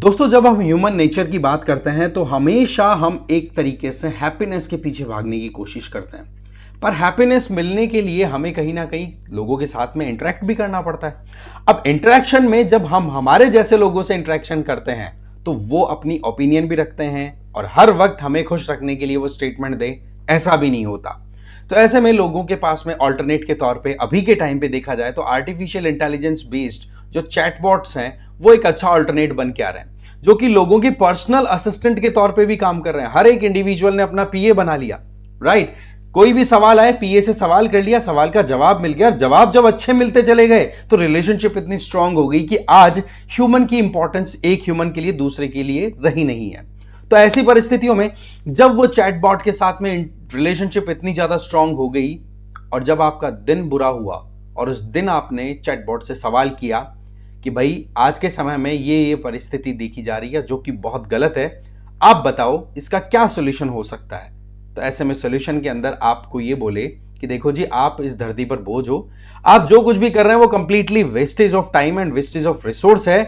दोस्तों, जब हम ह्यूमन नेचर की बात करते हैं तो हमेशा हम एक तरीके से हैप्पीनेस के पीछे भागने की कोशिश करते हैं। पर हैप्पीनेस मिलने के लिए हमें कहीं ना कहीं लोगों के साथ में इंटरेक्ट भी करना पड़ता है। अब इंटरेक्शन में जब हम हमारे जैसे लोगों से इंटरेक्शन करते हैं तो वो अपनी ओपिनियन भी रखते हैं और हर वक्त हमें खुश रखने के लिए वो स्टेटमेंट दे, ऐसा भी नहीं होता। तो ऐसे में लोगों के पास में ऑल्टरनेट के तौर पे अभी के टाइम पे देखा जाए तो आर्टिफिशियल इंटेलिजेंस बेस्ड जो चैटबॉट्स हैं वो एक अच्छा ऑल्टरनेट बन के आ रहे हैं, जो कि लोगों की पर्सनल असिस्टेंट के तौर पे भी काम कर रहे हैं। हर एक इंडिविजुअल ने अपना पीए बना लिया, राइट। कोई भी सवाल आए, पीए से सवाल कर लिया, सवाल का जवाब मिल गया। जवाब जब अच्छे मिलते चले गए तो रिलेशनशिप इतनी स्ट्रांग हो गई कि आज ह्यूमन की इंपॉर्टेंस एक ह्यूमन के लिए दूसरे के लिए रही नहीं है। तो ऐसी परिस्थितियों में जब वो चैटबॉट के साथ में रिलेशनशिप इतनी ज्यादा स्ट्रांग हो गई और जब आपका दिन बुरा हुआ और उस दिन आपने चैटबॉट से सवाल किया कि भाई आज के समय में ये परिस्थिति देखी जा रही है जो कि बहुत गलत है, आप बताओ इसका क्या सोल्यूशन हो सकता है। तो ऐसे में सोल्यूशन के अंदर आपको ये बोले कि देखो जी, आप इस धरती पर बोझ हो, आप जो कुछ भी कर रहे हैं वो completely wastage of time and wastage of resource है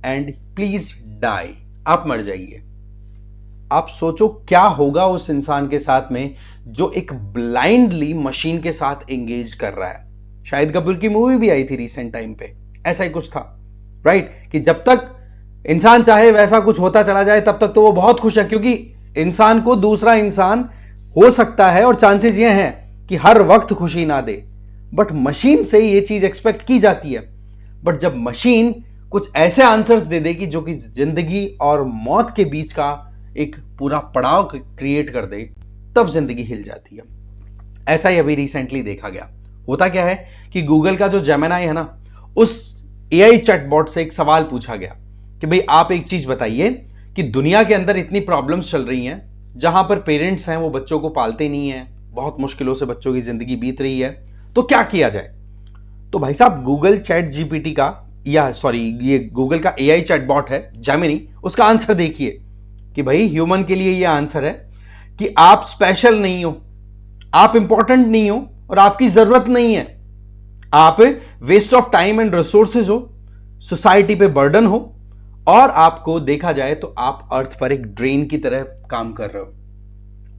एंड प्लीज डाई, आप मर जाइए। आप सोचो क्या होगा उस इंसान के साथ में जो एक ब्लाइंडली मशीन के साथ एंगेज कर रहा है। शाहिद कपूर की मूवी भी आई थी रिसेंट टाइम पे, ऐसा ही कुछ था, राइट। कि जब तक इंसान चाहे वैसा कुछ होता चला जाए तब तक तो वो बहुत खुश है, क्योंकि इंसान को दूसरा इंसान हो सकता है और चांसेस ये हैं कि हर वक्त खुशी ना दे, बट मशीन से ये चीज एक्सपेक्ट की जाती है। बट जब मशीन कुछ ऐसे आंसर्स दे देगी जो कि जिंदगी और मौत के बीच का एक पूरा पड़ाव क्रिएट कर दे, तब जिंदगी हिल जाती है। ऐसा ही अभी रिसेंटली देखा गया। होता क्या है कि गूगल का जो जेमिनी है ना, उस एआई चैटबॉट से एक सवाल पूछा गया कि भाई आप एक चीज बताइए कि दुनिया के अंदर इतनी प्रॉब्लम्स चल रही हैं, जहां पर पेरेंट्स हैं वो बच्चों को पालते नहीं हैं, बहुत मुश्किलों से बच्चों की जिंदगी बीत रही है, तो क्या किया जाए। तो भाई साहब, गूगल चैट जीपीटी का ये गूगल का एआई चैटबॉट है जेमिनी, उसका आंसर देखिए कि भाई ह्यूमन के लिए ये आंसर है कि आप स्पेशल नहीं हो, आप इंपॉर्टेंट नहीं हो और आपकी जरूरत नहीं है। आप waste of time and resources हो, सोसाइटी पे बर्डन हो, और आपको देखा जाए तो आप अर्थ पर एक ड्रेन की तरह काम कर रहे हो।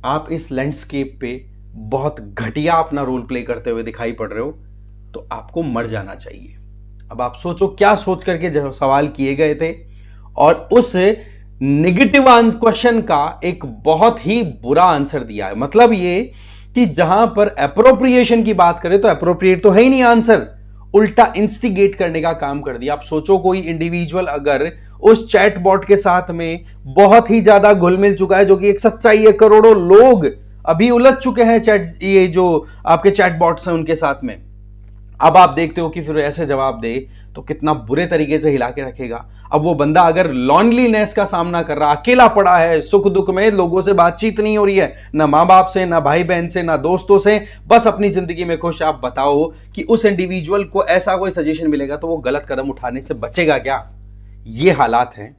आप इस लैंडस्केप पे बहुत घटिया अपना रोल प्ले करते हुए दिखाई पड़ रहे हो, तो आपको मर जाना चाहिए। अब आप सोचो क्या सोच करके जो सवाल किए गए थे, और उस नेगेटिव क्वेश्चन का एक बहुत ही बुरा आंसर दिया है। मतलब ये कि जहां पर एप्रोप्रिएशन की बात करें तो एप्रोप्रिएट तो है ही नहीं आंसर, उल्टा इंस्टिगेट करने का काम कर दिया। आप सोचो कोई इंडिविजुअल अगर उस चैटबॉट के साथ में बहुत ही ज्यादा घुल मिल चुका है, जो कि एक सच्चाई है, करोड़ों लोग अभी उलझ चुके हैं ये जो आपके चैटबॉट्स हैं उनके साथ में। अब आप देखते हो कि फिर ऐसे जवाब दे तो कितना बुरे तरीके से हिला के रखेगा। अब वो बंदा अगर लॉनलीनेस का सामना कर रहा, अकेला पड़ा है, सुख दुख में लोगों से बातचीत नहीं हो रही है, ना माँ बाप से, ना भाई बहन से, ना दोस्तों से, बस अपनी जिंदगी में खुश। आप बताओ कि उस इंडिविजुअल को ऐसा कोई सजेशन मिलेगा तो वो गलत कदम उठाने से बचेगा क्या? ये हालात हैं।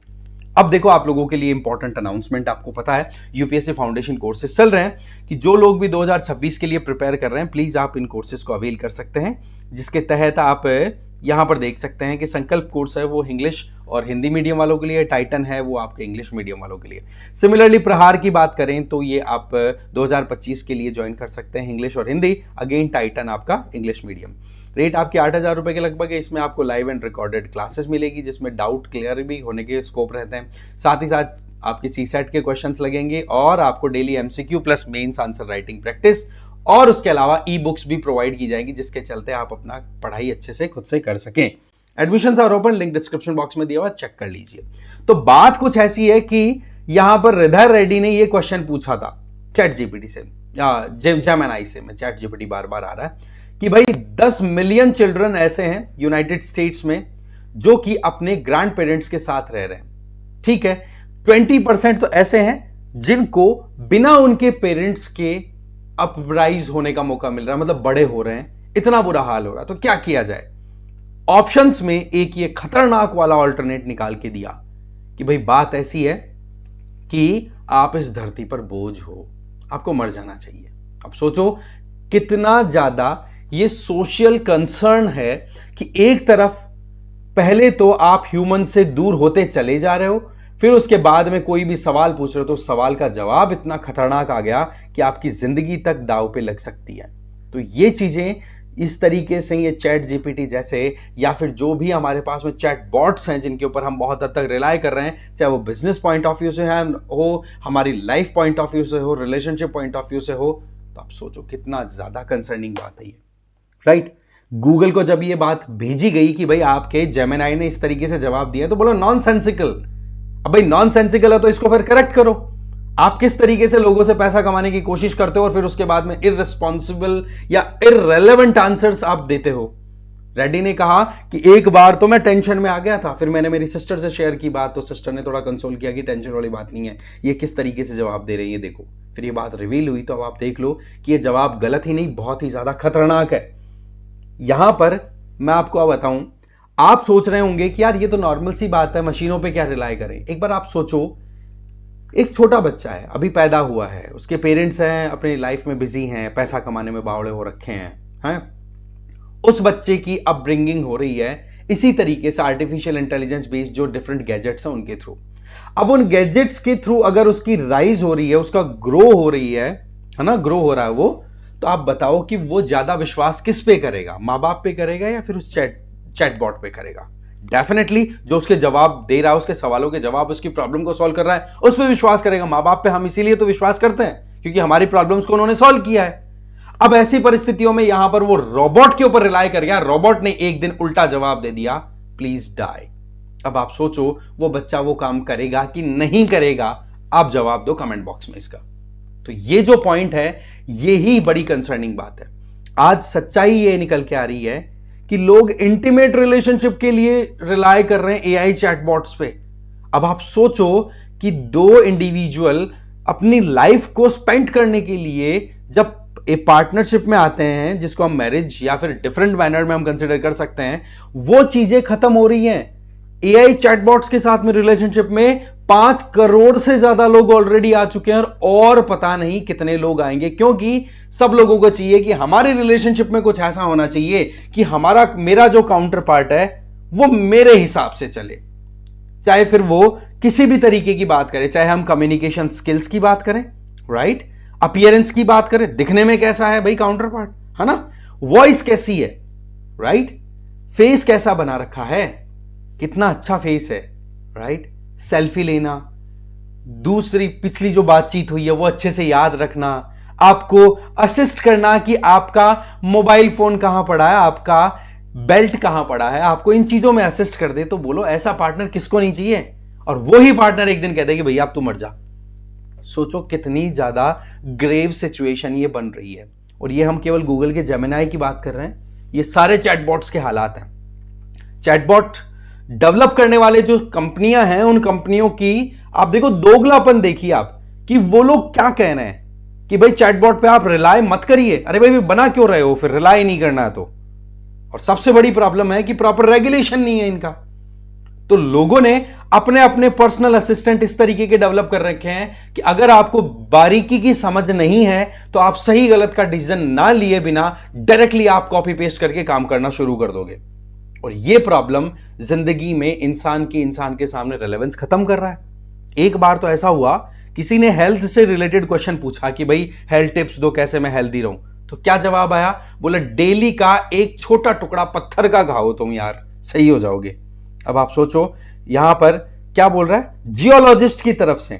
अब देखो, आप लोगों के लिए इंपॉर्टेंट अनाउंसमेंट, आपको पता है यूपीएससी फाउंडेशन कोर्सेज चल रहे हैं कि जो लोग भी 2026 के लिए प्रिपेयर कर रहे हैं, प्लीज आप इन कोर्सेज को अवेल कर सकते हैं, जिसके तहत आप यहां पर देख सकते हैं कि संकल्प कोर्स है वो इंग्लिश और हिंदी मीडियम वालों के लिए, टाइटन है वो आपके इंग्लिश मीडियम वालों के लिए। सिमिलरली प्रहार की बात करें तो ये आप 2025 के लिए ज्वाइन कर सकते हैं, इंग्लिश और हिंदी, अगेन टाइटन आपका इंग्लिश मीडियम। रेट आपके 8,000 रुपए के लगभग है। इसमें आपको लाइव एंड रिकॉर्डेड क्लासेस मिलेगी जिसमें डाउट क्लियर भी होने के स्कोप रहते हैं। साथ ही साथ आपके सीसेट के क्वेश्चंस लगेंगे और आपको daily MCQ plus mains answer writing practice, और उसके अलावा ई बुक्स भी प्रोवाइड की जाएंगी जिसके चलते आप अपना पढ़ाई अच्छे से खुद से कर सकें। Admissions are open, link description box में दिया हुआ, चेक कर लीजिए। तो बात कुछ ऐसी है कि यहां पर हृदय रेड्डी ने ये क्वेश्चन पूछा था चैट जीपीटी से, जेमिनी से, मैं चैट जीपीटी बार बार आ रहा है कि भाई 10 मिलियन चिल्ड्रन ऐसे हैं यूनाइटेड स्टेट्स में जो कि अपने ग्रैंड पेरेंट्स के साथ रह रहे हैं, ठीक है। 20% तो ऐसे हैं जिनको बिना उनके पेरेंट्स के अपराइज होने का मौका मिल रहा है, मतलब बड़े हो रहे हैं, इतना बुरा हाल हो रहा है। तो क्या किया जाए? ऑप्शंस में एक ये खतरनाक वाला ऑल्टरनेट निकाल के दिया कि भाई बात ऐसी है कि आप इस धरती पर बोझ हो, आपको मर जाना चाहिए। अब सोचो कितना ज्यादा ये सोशल कंसर्न है कि एक तरफ पहले तो आप ह्यूमन से दूर होते चले जा रहे हो, फिर उसके बाद में कोई भी सवाल पूछ रहे हो तो सवाल का जवाब इतना खतरनाक आ गया कि आपकी जिंदगी तक दांव पे लग सकती है। तो ये चीजें इस तरीके से, ये चैट जीपीटी जैसे या फिर जो भी हमारे पास में चैट बॉट्स हैं जिनके ऊपर हम बहुत हद तक रिलाय कर रहे हैं, चाहे वो बिजनेस पॉइंट ऑफ व्यू से हो, हमारी लाइफ पॉइंट ऑफ व्यू से हो, रिलेशनशिप पॉइंट ऑफ व्यू से हो, तो आप सोचो कितना ज्यादा कंसर्निंग बात है ये, राइट। गूगल को जब ये बात भेजी गई कि भाई आपके जेमिनाई ने इस तरीके से जवाब दिया, तो बोलो नॉनसेंसिकल। अब भाई नॉनसेंसिकल है तो इसको फिर करेक्ट करो। आप किस तरीके से लोगों से पैसा कमाने की कोशिश करते हो और फिर उसके बाद में इररिस्पॉन्सिबल या इररेलेवेंट आंसर्स आप देते हो। रेड्डी ने कहा कि एक बार तो मैं टेंशन में आ गया था, फिर मैंने मेरी सिस्टर से शेयर की बात, तो सिस्टर ने थोड़ा कंसोल किया कि टेंशन वाली बात नहीं है, ये किस तरीके से जवाब दे रही है देखो। फिर ये बात रिवील हुई तो अब आप देख लो कि ये जवाब गलत ही नहीं, बहुत ही ज्यादा खतरनाक है। यहां पर मैं आपको अब बताऊं, आप सोच रहे होंगे कि यार ये तो नॉर्मल सी बात है, मशीनों पे क्या रिलाय करें। एक बार आप सोचो, एक छोटा बच्चा है, अभी पैदा हुआ है, उसके पेरेंट्स हैं अपनी लाइफ में बिजी हैं, पैसा कमाने में बावड़े हो रखे हैं। उस बच्चे की अपब्रिंगिंग हो रही है इसी तरीके से आर्टिफिशियल इंटेलिजेंस बेस्ड जो डिफरेंट गैजेट्स हैं उनके थ्रू। अब उन गैजेट्स के थ्रू अगर उसकी राइज हो रही है, उसका ग्रो हो रही है ना, ग्रो हो रहा है वो, तो आप बताओ कि वो ज्यादा विश्वास किस पे करेगा, माँ बाप पे करेगा या फिर उस चैटबॉट पे करेगा? डेफिनेटली जो उसके जवाब दे रहा है, उसके सवालों के जवाब, उसकी प्रॉब्लम को सॉल्व कर रहा है, उस पर विश्वास करेगा। माँ बाप पे हम इसीलिए तो विश्वास करते हैं क्योंकि हमारी प्रॉब्लम्स को उन्होंने सॉल्व किया है। अब ऐसी परिस्थितियों में यहां पर वो रोबोट के ऊपर रिलाय कर गया, रोबोट ने एक दिन उल्टा जवाब दे दिया, प्लीज डाई। अब आप सोचो वो बच्चा वो काम करेगा कि नहीं करेगा? आप जवाब दो कमेंट बॉक्स में इसका। तो ये जो पॉइंट है, ये ही बड़ी कंसर्निंग बात है। आज सच्चाई ये निकल के आ रही है कि लोग इंटीमेट रिलेशनशिप के लिए रिलाय कर रहे हैं एआई चैटबॉट्स पे। अब आप सोचो कि दो इंडिविजुअल अपनी लाइफ को स्पेंड करने के लिए जब एक पार्टनरशिप में आते हैं, जिसको हम मैरिज या फिर डिफरेंट मैनर में हम कंसिडर कर सकते हैं, वो चीजें खत्म हो रही हैं एआई चैटबॉट्स के साथ में। रिलेशनशिप में 5 करोड़ से ज्यादा लोग ऑलरेडी आ चुके हैं और पता नहीं कितने लोग आएंगे, क्योंकि सब लोगों को चाहिए कि हमारे रिलेशनशिप में कुछ ऐसा होना चाहिए कि मेरा जो काउंटर पार्ट है वो मेरे हिसाब से चले। चाहे फिर वो किसी भी तरीके की बात करें, चाहे हम कम्युनिकेशन स्किल्स की बात करें, राइट, अपीयरेंस की बात करें, दिखने में कैसा है भाई काउंटर पार्ट, है ना, वॉइस कैसी है, राइट, फेस कैसा बना रखा है, कितना अच्छा फेस है, राइट, सेल्फी लेना, दूसरी पिछली जो बातचीत हुई है वो अच्छे से याद रखना, आपको असिस्ट करना कि आपका मोबाइल फोन कहां पड़ा है, आपका बेल्ट कहां पड़ा है, आपको इन चीजों में असिस्ट कर दे। तो बोलो ऐसा पार्टनर किसको नहीं चाहिए? और वही पार्टनर एक दिन कहते कि भैया अब तू मर जा। सोचो कितनी ज्यादा ग्रेव सिचुएशन ये बन रही है। और ये हम केवल गूगल के जेमिनाई की बात कर रहे हैं, ये सारे चैटबॉट्स के हालात हैं। चैटबॉट डेवलप करने वाले जो कंपनियां हैं, उन कंपनियों की आप देखो दोगलापन देखिए आप, कि वो लोग क्या कह रहे हैं कि भाई चैटबॉट पे आप रिलाय मत करिए। अरे भाई बना क्यों रहे हो, फिर रिलाय नहीं करना है तो। और सबसे बड़ी प्रॉब्लम है कि प्रॉपर रेगुलेशन नहीं है इनका। तो लोगों ने अपने अपने पर्सनल असिस्टेंट इस तरीके के डेवलप कर रखे हैं कि अगर आपको बारीकी की समझ नहीं है तो आप सही गलत का डिसीजन ना लिए बिना डायरेक्टली आप कॉपी पेस्ट करके काम करना शुरू कर दोगे। और यह प्रॉब्लम जिंदगी में इंसान के सामने रेलेवेंस खत्म कर रहा है। एक बार तो ऐसा हुआ, किसी ने हेल्थ से रिलेटेड क्वेश्चन पूछा कि भाई हेल्थ टिप्स दो, कैसे मैं हेल्दी रहूं। तो क्या जवाब आया? बोला डेली का एक छोटा टुकड़ा पत्थर का खाओ तुम यार, सही हो जाओगे। अब आप सोचो यहां पर क्या बोल रहा है, जियोलॉजिस्ट की तरफ से।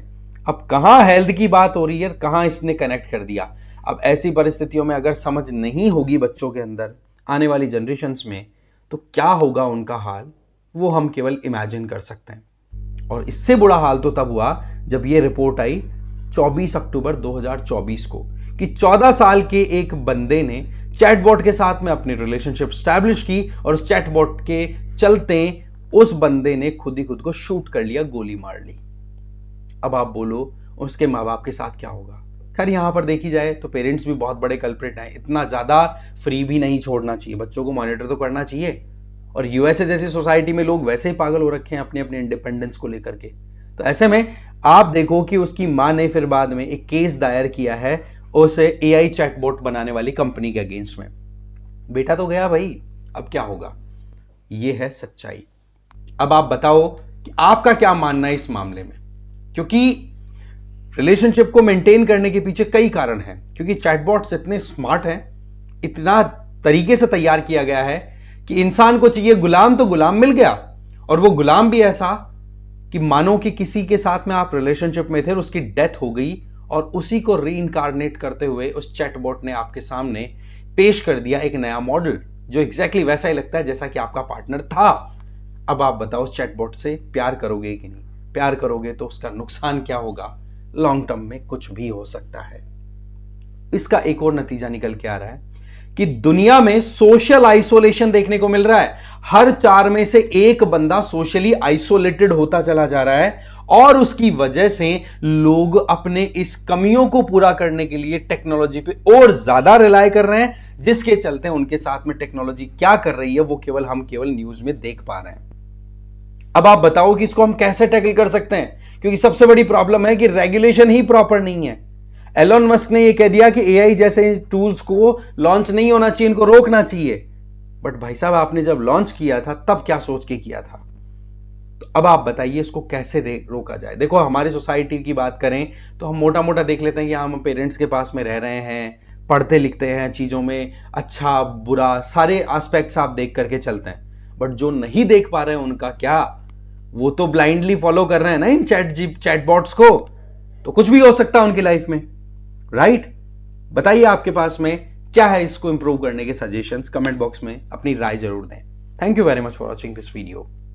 अब कहां हेल्थ की बात हो रही है, कहां इसने कनेक्ट कर दिया। अब ऐसी परिस्थितियों में अगर समझ नहीं होगी बच्चों के अंदर, आने वाली जनरेशन्स में, तो क्या होगा उनका हाल, वो हम केवल इमेजिन कर सकते हैं। और इससे बुरा हाल तो तब हुआ जब ये रिपोर्ट आई 24 अक्टूबर 2024 को, कि 14 साल के एक बंदे ने चैटबॉट के साथ में अपनी रिलेशनशिप स्टैब्लिश की और उस चैटबॉट के चलते उस बंदे ने खुद ही खुद को शूट कर लिया, गोली मार ली। अब आप बोलो उसके माँ बाप के साथ क्या होगा। खैर यहां पर देखी जाए तो पेरेंट्स भी बहुत बड़े कल्प्रिट हैं। इतना ज्यादा फ्री भी नहीं छोड़ना चाहिए, बच्चों को मॉनिटर तो करना चाहिए। और यूएसए जैसी सोसाइटी में लोग वैसे ही पागल हो रखे हैं अपने अपने इंडिपेंडेंस को लेकर के। तो ऐसे में आप देखो कि उसकी मां ने फिर बाद में एक केस दायर किया है उसे एआई चैटबॉट बनाने वाली कंपनी के अगेंस्ट में। बेटा तो गया भाई, अब क्या होगा? ये है सच्चाई। अब आप बताओ कि आपका क्या मानना है इस मामले में, क्योंकि रिलेशनशिप को मेंटेन करने के पीछे कई कारण हैं। क्योंकि चैटबॉट्स इतने स्मार्ट हैं, इतना तरीके से तैयार किया गया है कि इंसान को चाहिए गुलाम तो गुलाम मिल गया, और वो गुलाम भी ऐसा कि मानो कि किसी के साथ में आप रिलेशनशिप में थे और उसकी डेथ हो गई, और उसी को रीइंकारनेट करते हुए उस चैटबॉट ने आपके सामने पेश कर दिया एक नया मॉडल जो एग्जैक्टली वैसा ही लगता है जैसा कि आपका पार्टनर था। अब आप बताओ उस चैटबॉट से प्यार करोगे कि नहीं? प्यार करोगे तो उसका नुकसान क्या होगा? लॉन्ग टर्म में कुछ भी हो सकता है। इसका एक और नतीजा निकल के आ रहा है कि दुनिया में सोशल आइसोलेशन देखने को मिल रहा है। हर 4 में से एक बंदा सोशली आइसोलेटेड होता चला जा रहा है, और उसकी वजह से लोग अपने इस कमियों को पूरा करने के लिए टेक्नोलॉजी पे और ज्यादा रिलाय कर रहे हैं, जिसके चलते उनके साथ में टेक्नोलॉजी क्या कर रही है वो हम केवल न्यूज में देख पा रहे हैं। अब आप बताओ कि इसको हम कैसे टैकल कर सकते हैं, क्योंकि सबसे बड़ी प्रॉब्लम है कि रेगुलेशन ही प्रॉपर नहीं है। एलोन मस्क ने यह कह दिया कि एआई जैसे टूल्स को लॉन्च नहीं होना चाहिए, इनको रोकना चाहिए। बट भाई साहब, आपने जब लॉन्च किया था तब क्या सोच के किया था? तो अब आप बताइए इसको कैसे रोका जाए। देखो, हमारे सोसाइटी की बात करें तो हम मोटा मोटा देख लेते हैं कि हम पेरेंट्स के पास में रह रहे हैं, पढ़ते लिखते हैं, चीज़ों में अच्छा बुरा सारे एस्पेक्ट्स आप देख करके चलते हैं। बट जो नहीं देख पा रहे हैं उनका क्या? वो तो ब्लाइंडली फॉलो कर रहे हैं ना इन चैटबॉट्स को, तो कुछ भी हो सकता है उनकी लाइफ में, राइट? बताइए आपके पास में क्या है इसको इंप्रूव करने के सजेशंस। कमेंट बॉक्स में अपनी राय जरूर दें। Thank you very much for watching this video.